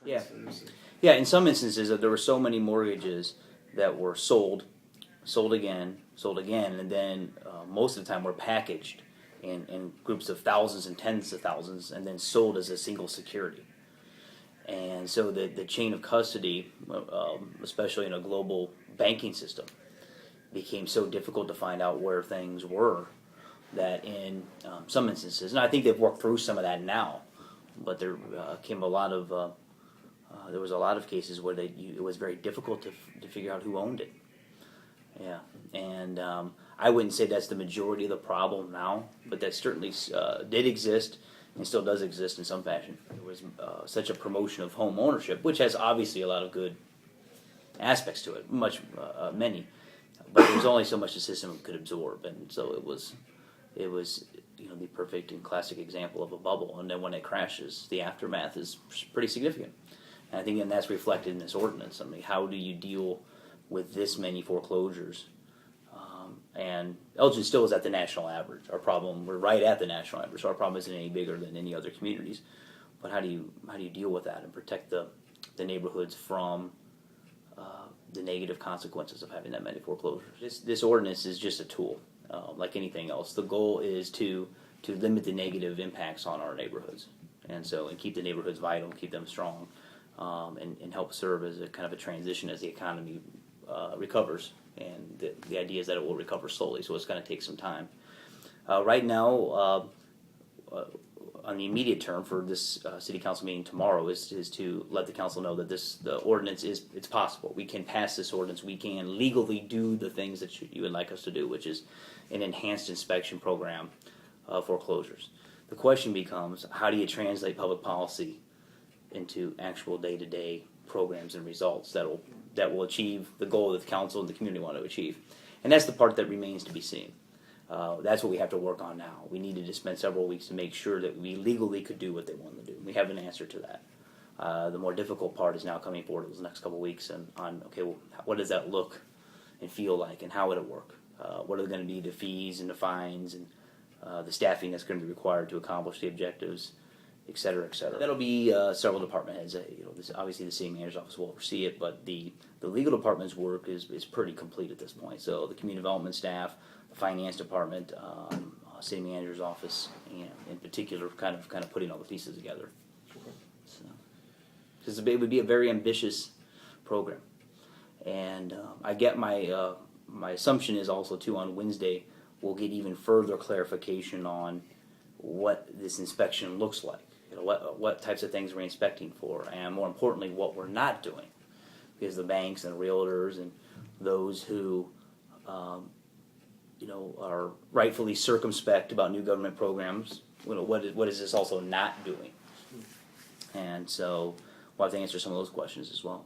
Yeah. differences. Yeah, in some instances, there were so many mortgages that were sold again, and then most of the time were packaged in groups of thousands and tens of thousands, and then sold as a single security. And so the chain of custody, especially in a global banking system, became so difficult to find out where things were that in some instances, and I think they've worked through some of that now, but there came a lot of there was a lot of cases where it was very difficult to figure out who owned it. Yeah, and I wouldn't say that's the majority of the problem now, but that certainly did exist and still does exist in some fashion. There was such a promotion of home ownership, which has obviously a lot of good aspects to it, many, but there's only so much the system could absorb, and so it was the perfect and classic example of a bubble, and then when it crashes, the aftermath is pretty significant. And I think that's reflected in this ordinance. I mean, how do you deal with this many foreclosures? And Elgin still is at the national average. We're right at the national average, so our problem isn't any bigger than any other communities. But how do you deal with that and protect the neighborhoods from the negative consequences of having that many foreclosures? This ordinance is just a tool, like anything else. The goal is to limit the negative impacts on our neighborhoods, and keep the neighborhoods vital, keep them strong. And help serve as a kind of a transition as the economy recovers. And the idea is that it will recover slowly, so it's going to take some time. Right now, on the immediate term for this city council meeting tomorrow is to let the council know that the ordinance it's possible. We can pass this ordinance. We can legally do the things that you would like us to do, which is an enhanced inspection program of foreclosures. The question becomes, how do you translate public policy into actual day-to-day programs and results that will achieve the goal that the council and the community want to achieve? And that's the part that remains to be seen. That's what we have to work on now. We needed to spend several weeks to make sure that we legally could do what they wanted to do. We have an answer to that. The more difficult part is now coming forward in the next couple of weeks on what does that look and feel like, and how would it work? What are going to be the fees and the fines and the staffing that's going to be required to accomplish the objectives, et cetera, et cetera. That'll be several department heads. Obviously the city manager's office will oversee it, but the legal department's work is pretty complete at this point. So the community development staff, the finance department, city manager's office, and in particular, kind of putting all the pieces together. So, because it would be a very ambitious program, and I get my assumption is also too on Wednesday we'll get even further clarification on what this inspection looks like. What types of things we're inspecting for, and more importantly, what we're not doing, because the banks and the realtors and those who, are rightfully circumspect about new government programs, what is this also not doing? And so we'll have to answer some of those questions as well.